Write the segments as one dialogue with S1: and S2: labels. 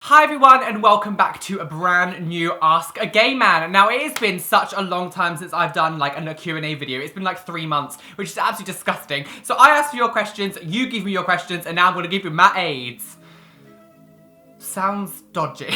S1: Hi everyone and welcome back to a brand new Ask a Gay Man. Now it has been such a long time since I've done like a Q&A video. It's been like 3 months, which is absolutely disgusting. So I asked for your questions, you give me your questions, and now I'm gonna give you my aids. Sounds dodgy.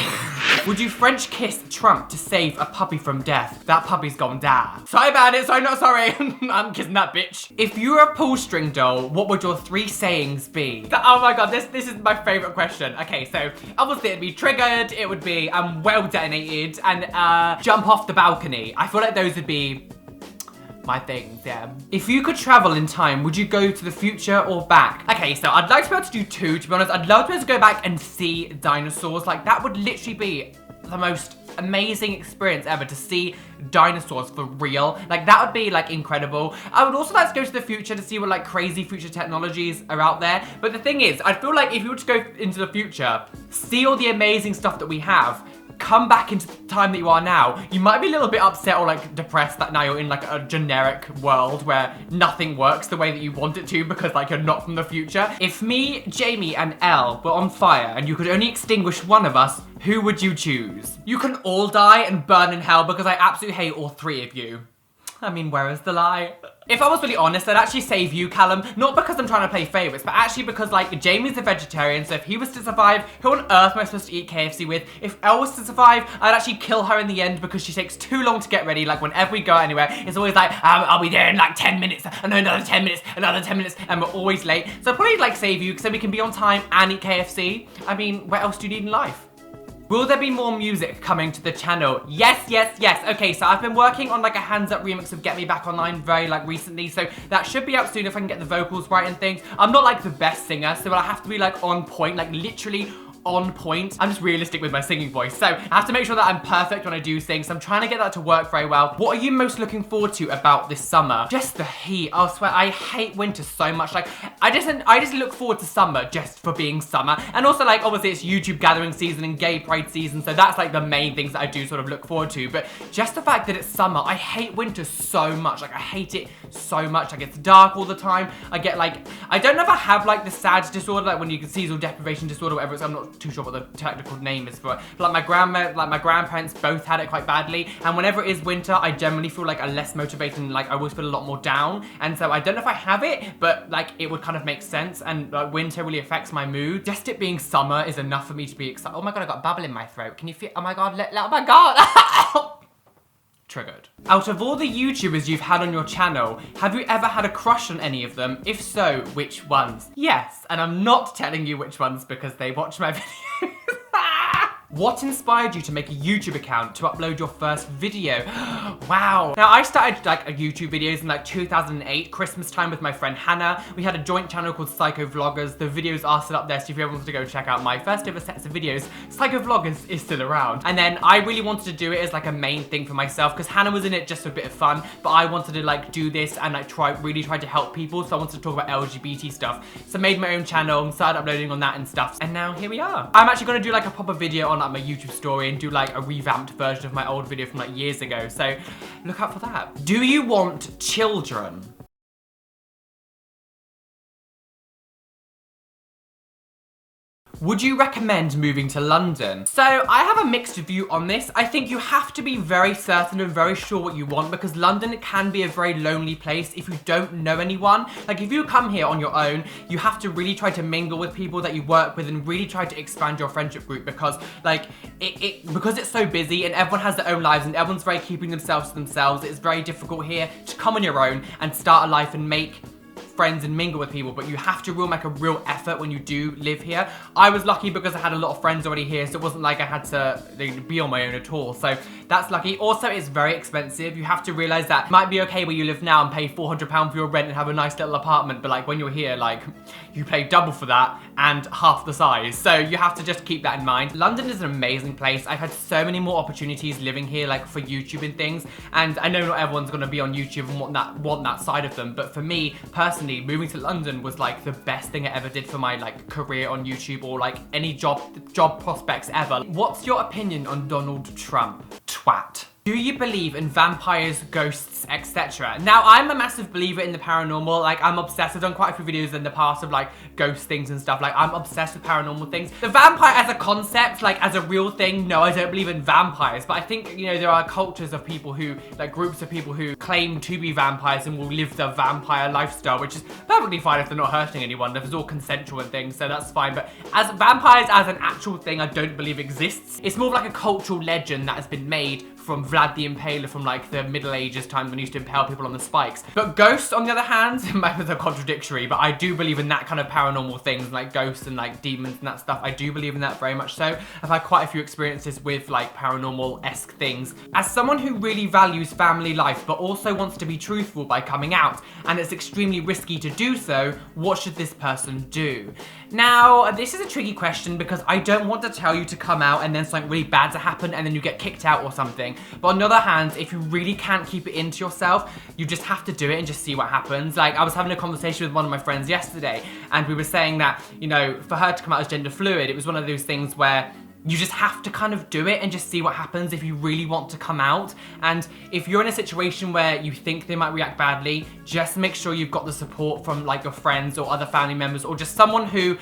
S1: Would you French kiss Trump to save a puppy from death? That puppy's gonna die. Sorry about it, sorry not sorry. I'm kissing that bitch. If you were a pull string doll, what would your 3 sayings be? Oh my god, this is my favorite question. Okay, so obviously it'd be triggered, it would be I'm well detonated, and jump off the balcony. I feel like those would be my things, yeah. If you could travel in time, would you go to the future or back? Okay, so I'd like to be able to do 2, to be honest. I'd love to be able to go back and see dinosaurs. Like, that would literally be the most amazing experience ever, to see dinosaurs for real. Like, that would be, like, incredible. I would also like to go to the future to see what, like, crazy future technologies are out there. But the thing is, I feel like if you were to go into the future, see all the amazing stuff that we have, come back into the time that you are now, you might be a little bit upset or like depressed that now you're in like a generic world where nothing works the way that you want it to because like you're not from the future. If me, Jamie, and Elle were on fire and you could only extinguish one of us, who would you choose? You can all die and burn in hell because I absolutely hate all 3 of you. I mean, where is the lie? If I was really honest, I'd actually save you, Callum. Not because I'm trying to play favourites, but actually because, like, Jamie's a vegetarian, so if he was to survive, who on earth am I supposed to eat KFC with? If Elle was to survive, I'd actually kill her in the end because she takes too long to get ready. Like, whenever we go anywhere, it's always like, I'll be there in, like, 10 minutes, and then another 10 minutes, another 10 minutes, and we're always late. So I'd probably, like, save you so we can be on time and eat KFC. I mean, what else do you need in life? Will there be more music coming to the channel? Yes, yes, yes. Okay, so I've been working on like a hands up remix of Get Me Back Online very like recently, so that should be out soon if I can get the vocals right and things. I'm not like the best singer, so I have to be like on point, like literally on point. I'm just realistic with my singing voice, so I have to make sure that I'm perfect when I do sing, so I'm trying to get that to work very well. What are you most looking forward to about this summer? Just the heat. I swear, I hate winter so much. Like, I just look forward to summer just for being summer. And also, like, obviously it's YouTube gathering season and gay pride season, so that's like the main things that I do sort of look forward to. But just the fact that it's summer, I hate winter so much. Like, I hate it so much. Like, it's dark all the time. I get like, I don't know if I have like the SAD disorder, like when you can seasonal deprivation disorder, whatever it's, I'm not too sure what the technical name is for it. But like my grandparents both had it quite badly, and whenever it is winter, I generally feel like I'm less motivated and like I always feel a lot more down. And so I don't know if I have it, but like it would kind of make sense, and like winter really affects my mood. Just it being summer is enough for me to be excited. Oh my god, I got bubble in my throat. Can you feel? Oh my god, oh my god. Triggered. Out of all the YouTubers you've had on your channel, have you ever had a crush on any of them? If so, which ones? Yes, and I'm not telling you which ones because they watch my videos. What inspired you to make a YouTube account to upload your first video? Wow. Now, I started like YouTube videos in like 2008, Christmas time with my friend Hannah. We had a joint channel called Psycho Vloggers. The videos are still up there, so if you ever wanted to go check out my first ever sets of videos, Psycho Vloggers is still around. And then I really wanted to do it as like a main thing for myself because Hannah was in it just for a bit of fun, but I wanted to like do this and like really try to help people, so I wanted to talk about LGBT stuff. So I made my own channel, started uploading on that and stuff, and now here we are. I'm actually gonna do like a proper video on my YouTube story and do like a revamped version of my old video from like years ago, so look out for that. Do you want children? Would you recommend moving to London? So I have a mixed view on this. I think you have to be very certain and very sure what you want because London can be a very lonely place if you don't know anyone. Like if you come here on your own, you have to really try to mingle with people that you work with and really try to expand your friendship group because like because it's so busy and everyone has their own lives and everyone's very keeping themselves to themselves. It's very difficult here to come on your own and start a life and make friends and mingle with people, but you have to really make a real effort when you do live here. I was lucky because I had a lot of friends already here, so it wasn't like I had to be on my own at all, so that's lucky. Also, it's very expensive. You have to realize that it might be okay where you live now and pay £400 for your rent and have a nice little apartment, but like when you're here, like you pay double for that and half the size, so you have to just keep that in mind. London is an amazing place. I've had so many more opportunities living here, like for YouTube and things, and I know not everyone's gonna be on YouTube and want that side of them, but for me personally, moving to London was like the best thing I ever did for my like career on YouTube or like any job prospects ever. What's your opinion on Donald Trump? Twat. Do you believe in vampires, ghosts, etc.? Now, I'm a massive believer in the paranormal. Like, I'm obsessed. I've done quite a few videos in the past of like ghost things and stuff. Like, I'm obsessed with paranormal things. The vampire as a concept, like as a real thing, no, I don't believe in vampires. But I think, you know, there are cultures of people who, like groups of people who claim to be vampires and will live the vampire lifestyle, which is perfectly fine if they're not hurting anyone. If it's all consensual and things, so that's fine. But as vampires as an actual thing, I don't believe exists. It's more of like a cultural legend that has been made from Vlad the Impaler from like the Middle Ages times when he used to impale people on the spikes. But ghosts, on the other hand, might be contradictory, but I do believe in that kind of paranormal things like ghosts and like demons and that stuff. I do believe in that very much so. I've had quite a few experiences with like paranormal-esque things. As someone who really values family life but also wants to be truthful by coming out, and it's extremely risky to do so, what should this person do? Now, this is a tricky question because I don't want to tell you to come out and then something really bad to happen and then you get kicked out or something. But on the other hand, if you really can't keep it into yourself, you just have to do it and just see what happens. Like, I was having a conversation with one of my friends yesterday and we were saying that, you know, for her to come out as gender fluid, it was one of those things where you just have to kind of do it and just see what happens if you really want to come out. And if you're in a situation where you think they might react badly, just make sure you've got the support from like your friends or other family members or just someone who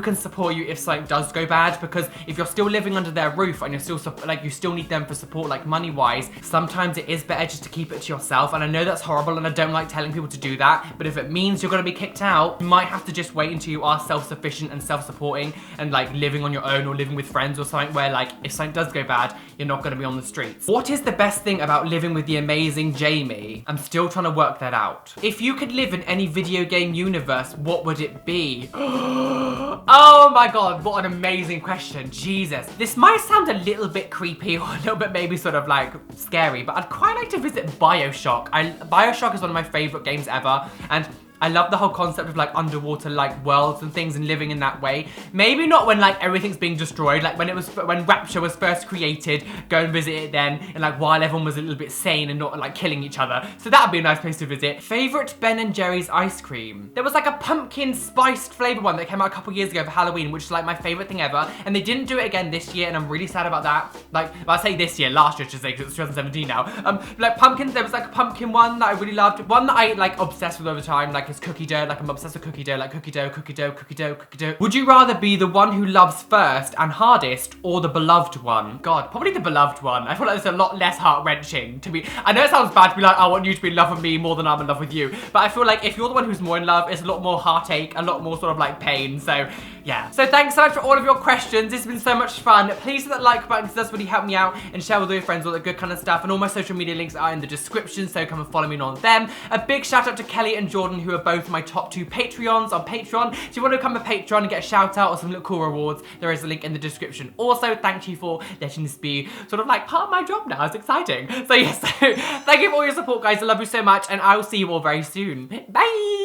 S1: can support you if something does go bad. Because if you're still living under their roof and you're still like you still need them for support, like money wise, sometimes it is better just to keep it to yourself. And I know that's horrible and I don't like telling people to do that, but if it means you're gonna be kicked out, you might have to just wait until you are self-sufficient and self-supporting and like living on your own or living with friends or something where like if something does go bad, you're not gonna be on the streets. What is the best thing about living with the amazing Jamie? I'm still trying to work that out. If you could live in any video game universe, what would it be? Oh my god, what an amazing question. Jesus. This might sound a little bit creepy or a little bit maybe sort of like scary, but I'd quite like to visit BioShock. BioShock is one of my favorite games ever, and I love the whole concept of like underwater like worlds and things and living in that way. Maybe not when like everything's being destroyed, like when Rapture was first created, go and visit it then, and like while everyone was a little bit sane and not like killing each other. So that'd be a nice place to visit. Favorite Ben & Jerry's ice cream? There was like a pumpkin spiced flavor one that came out a couple years ago for Halloween, which is like my favorite thing ever. And they didn't do it again this year, and I'm really sad about that. Like, well, I say this year, last year, I should say, because it's 2017 now. Like pumpkins, there was like a pumpkin one that I really loved. One that I like obsessed with over time, like is cookie dough. Like I'm obsessed with cookie dough, like cookie dough, cookie dough, cookie dough, cookie dough. Would you rather be the one who loves first and hardest or the beloved one? God, probably the beloved one. I feel like it's a lot less heart-wrenching to be. I know it sounds bad to be like, I want you to be in love with me more than I'm in love with you. But I feel like if you're the one who's more in love, it's a lot more heartache, a lot more sort of like pain. So yeah. So thanks so much for all of your questions. It's been so much fun. Please hit that like button because that's really helped me out, and share with all your friends, all that good kind of stuff. And all my social media links are in the description, so come and follow me on them. A big shout out to Kelly and Jordan, who are both my top 2 Patreons on Patreon. So if you want to become a Patreon and get a shout out or some little cool rewards, there is a link in the description. Also, thank you for letting this be sort of like part of my job now. It's exciting. So yes, thank you for all your support, guys. I love you so much, and I will see you all very soon. Bye!